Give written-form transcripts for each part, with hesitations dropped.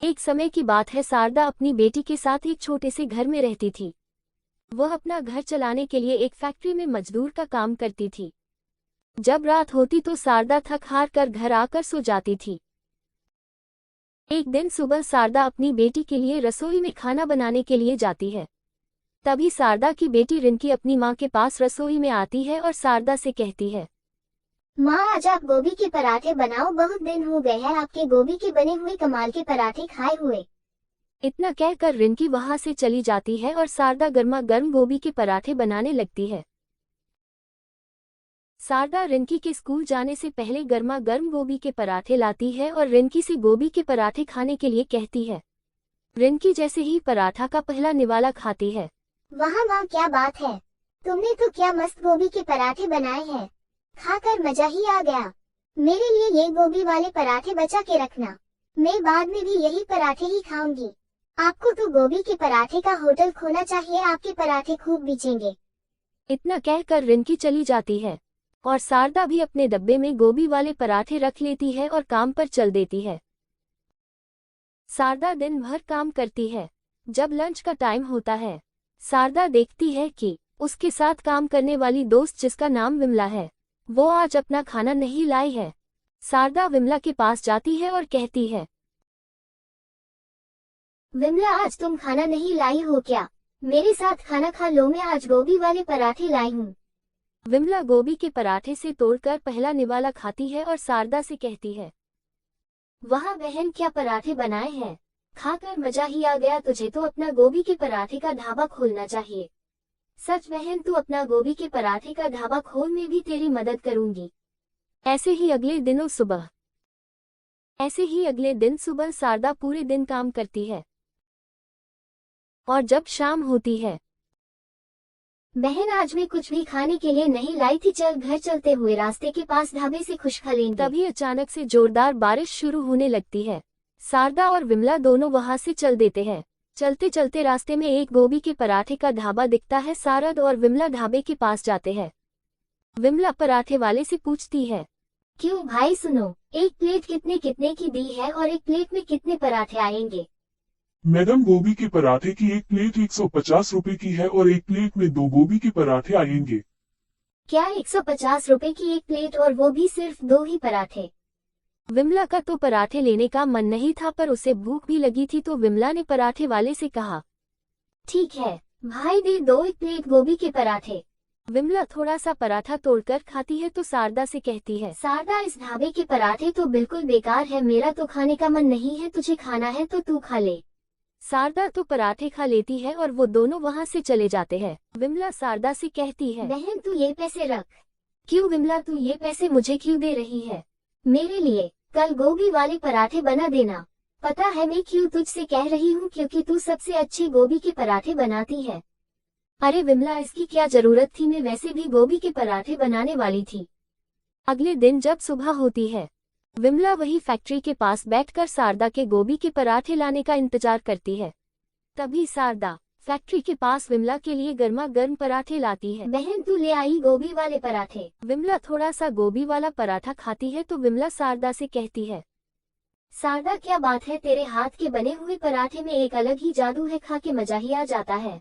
एक समय की बात है, शारदा अपनी बेटी के साथ एक छोटे से घर में रहती थी। वह अपना घर चलाने के लिए एक फैक्ट्री में मजदूर का काम करती थी। जब रात होती तो शारदा थक हार कर घर आकर सो जाती थी। एक दिन सुबह शारदा अपनी बेटी के लिए रसोई में खाना बनाने के लिए जाती है। तभी शारदा की बेटी रिंकी अपनी माँ के पास रसोई में आती है और शारदा से कहती है, माँ आज आप गोभी के पराठे बनाओ, बहुत दिन हो गए हैं आपके गोभी के बने हुए कमाल के पराठे खाए हुए। इतना कहकर रिंकी वहां से चली जाती है और शारदा गर्मा गर्म गोभी के पराठे बनाने लगती है। शारदा रिंकी के स्कूल जाने से पहले गर्मा गर्म गोभी के पराठे लाती है और रिंकी से गोभी के पराठे खाने के लिए कहती है। रिंकी जैसे ही पराठा का पहला निवाला खाती है, वाह माँ क्या बात है, तुमने तो क्या मस्त गोभी के पराठे बनाए हैं, खाकर मजा ही आ गया। मेरे लिए ये गोभी वाले पराठे बचा के रखना, मैं बाद में भी यही पराठे ही खाऊंगी। आपको तो गोभी के पराठे का होटल खोलना चाहिए, आपके पराठे खूब बिकेंगे। इतना कहकर रिंकी चली जाती है और शारदा भी अपने डब्बे में गोभी वाले पराठे रख लेती है और काम पर चल देती है। शारदा दिन भर काम करती है। जब लंच का टाइम होता है, शारदा देखती है कि उसके साथ काम करने वाली दोस्त जिसका नाम विमला है, वो आज अपना खाना नहीं लाई है। शारदा विमला के पास जाती है और कहती है, विमला आज तुम खाना नहीं लाई हो क्या? मेरे साथ खाना खा लो, मैं आज गोभी वाले पराठे लाई हूँ। विमला गोभी के पराठे से तोड़कर पहला निवाला खाती है और शारदा से कहती है, वाह बहन क्या पराठे बनाए हैं, खाकर मजा ही आ गया। तुझे तो अपना गोभी के पराठे का ढाबा खोलना चाहिए। सच बहन, तू अपना गोभी के पराठे का ढाबा खोल, मैं भी तेरी मदद करूंगी। ऐसे ही अगले दिन सुबह शारदा पूरे दिन काम करती है और जब शाम होती है, बहन आज मैं कुछ भी खाने के लिए नहीं लाई थी, चल घर चलते हुए रास्ते के पास ढाबे से कुछ खा लेंगे। तभी अचानक से जोरदार बारिश शुरू होने लगती है। शारदा और विमला दोनों वहां से चल देते हैं। चलते चलते रास्ते में एक गोभी के पराठे का ढाबा दिखता है। शारदा और विमला ढाबे के पास जाते हैं। विमला पराठे वाले से पूछती है, क्यों भाई सुनो, एक प्लेट कितने कितने की दी है और एक प्लेट में कितने पराठे आएंगे? मैडम गोभी के पराठे की एक प्लेट 150 रुपए की है और एक प्लेट में 2 गोभी के पराठे आएंगे। क्या 150 रुपए की एक प्लेट और वो भी सिर्फ 2 ही पराठे? विमला का तो पराठे लेने का मन नहीं था, पर उसे भूख भी लगी थी, तो विमला ने पराठे वाले से कहा, ठीक है भाई, दे 2 एक प्लेट गोभी के पराठे। विमला थोड़ा सा पराठा तोड़कर खाती है तो शारदा से कहती है, शारदा इस ढाबे के पराठे तो बिल्कुल बेकार है, मेरा तो खाने का मन नहीं है, तुझे खाना है तो तू खा ले। शारदा तो पराठे खा लेती है और वो दोनों वहां से चले जाते हैं। विमला शारदा से कहती है, बहन तू ये पैसे रख। क्यों विमला, तू ये पैसे मुझे क्यों दे रही है? मेरे लिए कल गोभी वाले पराठे बना देना। पता है मैं क्यों तुझसे कह रही हूँ, क्योंकि तू सबसे अच्छे गोभी के पराठे बनाती है। अरे विमला, इसकी क्या जरूरत थी, मैं वैसे भी गोभी के पराठे बनाने वाली थी। अगले दिन जब सुबह होती है, विमला वही फैक्ट्री के पास बैठकर शारदा के गोभी के पराठे लाने का इंतजार करती है। तभी शारदा फैक्ट्री के पास विमला के लिए गर्मा गर्म पराठे लाती है। बहन तू ले आई गोभी वाले पराठे। विमला थोड़ा सा गोभी वाला पराठा खाती है तो विमला शारदा से कहती है, शारदा क्या बात है, तेरे हाथ के बने हुए पराठे में एक अलग ही जादू है, खा के मजा ही आ जाता है।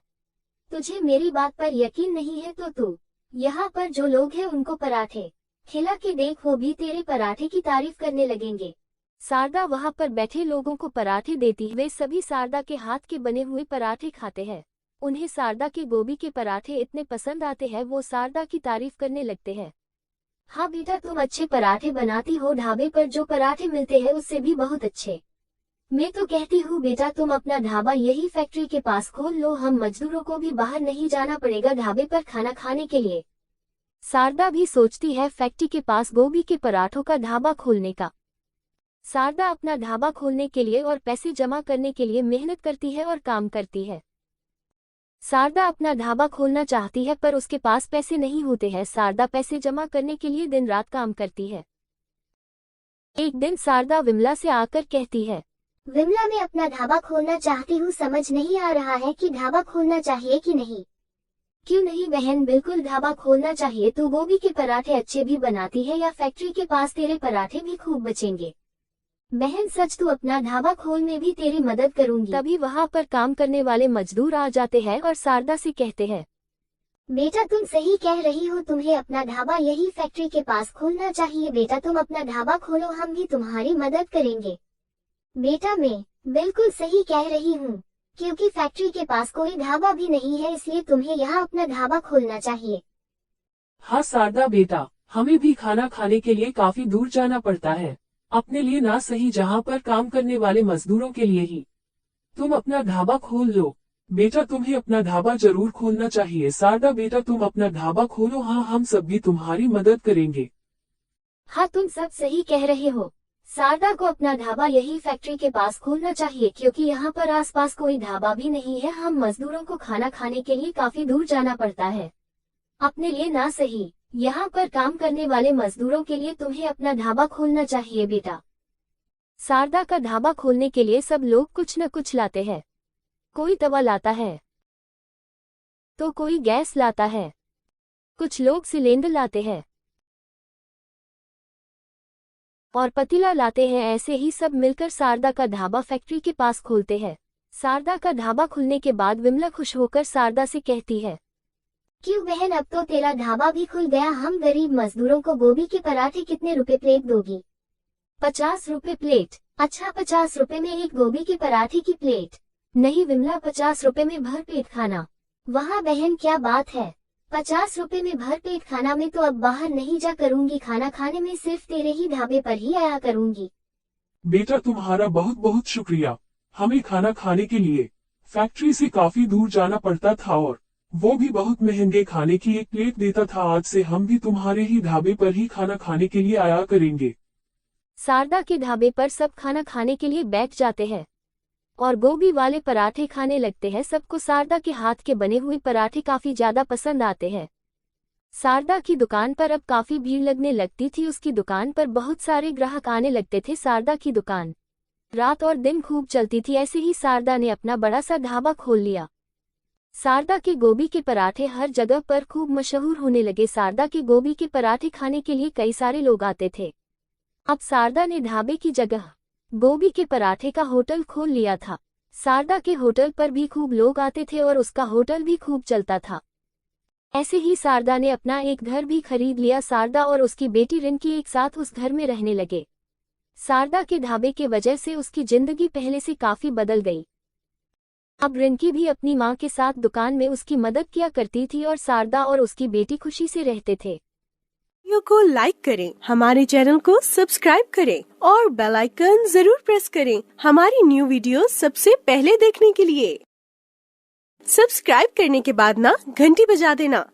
तुझे मेरी बात पर यकीन नहीं है तो तू यहाँ पर जो लोग हैं उनको पराठे खिला के देख, वो भी तेरे पराठे की तारीफ करने लगेंगे। शारदा वहां पर बैठे लोगों को पराठे देती है। वे सभी शारदा के हाथ के बने हुए पराठे खाते हैं। उन्हें शारदा के गोभी के पराठे इतने पसंद आते हैं, वो शारदा की तारीफ करने लगते हैं। हाँ बेटा, तुम अच्छे पराठे बनाती हो, ढाबे पर जो पराठे मिलते हैं उससे भी बहुत अच्छे। मैं तो कहती हूँ बेटा, तुम अपना ढाबा यही फैक्ट्री के पास खोल लो, हम मजदूरों को भी बाहर नहीं जाना पड़ेगा ढाबे पर खाना खाने के लिए। शारदा भी सोचती है फैक्ट्री के पास गोभी के पराठों का ढाबा खोलने का। शारदा अपना ढाबा खोलने के लिए और पैसे जमा करने के लिए मेहनत करती है और काम करती है। शारदा अपना ढाबा खोलना चाहती है, पर उसके पास पैसे नहीं होते हैं। शारदा पैसे जमा करने के लिए दिन रात काम करती है। एक दिन शारदा विमला से आकर कहती है, विमला मैं अपना ढाबा खोलना चाहती हूँ, समझ नहीं आ रहा है कि ढाबा खोलना चाहिए कि नहीं। क्यों नहीं बहन, बिल्कुल ढाबा खोलना चाहिए। तू गोभी के पराठे अच्छे भी बनाती है, या फैक्ट्री के पास तेरे पराठे भी खूब बचेंगे। बहन सच, तू अपना ढाबा खोल में भी तेरी मदद करूंगी। तभी वहाँ पर काम करने वाले मजदूर आ जाते हैं और शारदा से कहते हैं, बेटा तुम सही कह रही हो, तुम्हें अपना ढाबा यही फैक्ट्री के पास खोलना चाहिए। बेटा तुम अपना ढाबा खोलो, हम भी तुम्हारी मदद करेंगे। बेटा मैं बिल्कुल सही कह रही हूँ, क्योंकि फैक्ट्री के पास कोई ढाबा भी नहीं है, इसलिए तुम्हें यहाँ अपना ढाबा खोलना चाहिए। हाँ शारदा बेटा, हमें भी खाना खाने के लिए काफी दूर जाना पड़ता है, अपने लिए ना सही जहाँ पर काम करने वाले मजदूरों के लिए ही। तुम अपना ढाबा खोल लो। बेटा तुम्हें अपना ढाबा जरूर खोलना चाहिए। शारदा बेटा तुम अपना ढाबा खोलो, हाँ हम सब भी तुम्हारी मदद करेंगे। हाँ तुम सब सही कह रहे हो, शारदा को अपना ढाबा यही फैक्ट्री के पास खोलना चाहिए, क्योंकि यहाँ पर आसपास कोई ढाबा भी नहीं है। हम मजदूरों को खाना खाने के लिए काफी दूर जाना पड़ता है, अपने लिए ना सही यहाँ पर काम करने वाले मजदूरों के लिए तुम्हें अपना ढाबा खोलना चाहिए। बेटा शारदा का ढाबा खोलने के लिए सब लोग कुछ न कुछ लाते हैं। कोई तवा लाता है तो कोई गैस लाता है, कुछ लोग सिलेंडर लाते हैं और पतीला लाते हैं। ऐसे ही सब मिलकर शारदा का ढाबा फैक्ट्री के पास खोलते हैं। शारदा का ढाबा खुलने के बाद विमला खुश होकर शारदा से कहती है, क्यों बहन, अब तो तेरा ढाबा भी खुल गया। हम गरीब मजदूरों को गोभी के पराठे कितने रुपए प्लेट दोगी? 50 रुपए प्लेट। अच्छा, 50 रुपए में एक गोभी के पराठे की प्लेट? नहीं विमला, 50 रुपए में भर पेट खाना। वाह बहन क्या बात है, 50 रुपए में भर पेट खाना। में तो अब बाहर नहीं जा करूंगी, खाना खाने में सिर्फ तेरे ही ढाबे पर ही आया करूंगी। बेटा तुम्हारा बहुत बहुत शुक्रिया। हमें खाना खाने के लिए फैक्ट्री से काफी दूर जाना पड़ता था और वो भी बहुत महंगे खाने की एक प्लेट देता था। आज से हम भी तुम्हारे ही ढाबे पर ही खाना खाने के लिए आया करेंगे। शारदा के ढाबे पर सब खाना खाने के लिए बैठ जाते हैं और गोभी वाले पराठे खाने लगते हैं। सबको शारदा के हाथ के बने हुए पराठे काफी ज्यादा पसंद आते हैं। शारदा की दुकान पर अब काफी भीड़ लगने लगती थी। उसकी दुकान पर बहुत सारे ग्राहक आने लगते थे। शारदा की दुकान रात और दिन खूब चलती थी। ऐसे ही शारदा ने अपना बड़ा सा ढाबा खोल लिया। शारदा के गोभी के पराठे हर जगह पर खूब मशहूर होने लगे। शारदा के गोभी के पराठे खाने के लिए कई सारे लोग आते थे। अब शारदा ने ढाबे की जगह गोभी के पराठे का होटल खोल लिया था। शारदा के होटल पर भी खूब लोग आते थे और उसका होटल भी खूब चलता था। ऐसे ही शारदा ने अपना एक घर भी खरीद लिया। शारदा और उसकी बेटी रिंकी एक साथ उस घर में रहने लगे। शारदा के ढाबे के वजह से उसकी जिंदगी पहले से काफी बदल गई। अब रिंकी भी अपनी मां के साथ दुकान में उसकी मदद किया करती थी और शारदा और उसकी बेटी खुशी से रहते थे। वीडियो को लाइक करें, हमारे चैनल को सब्सक्राइब करें और बेल आइकन जरूर प्रेस करें हमारी न्यू वीडियो सबसे पहले देखने के लिए। सब्सक्राइब करने के बाद ना घंटी बजा देना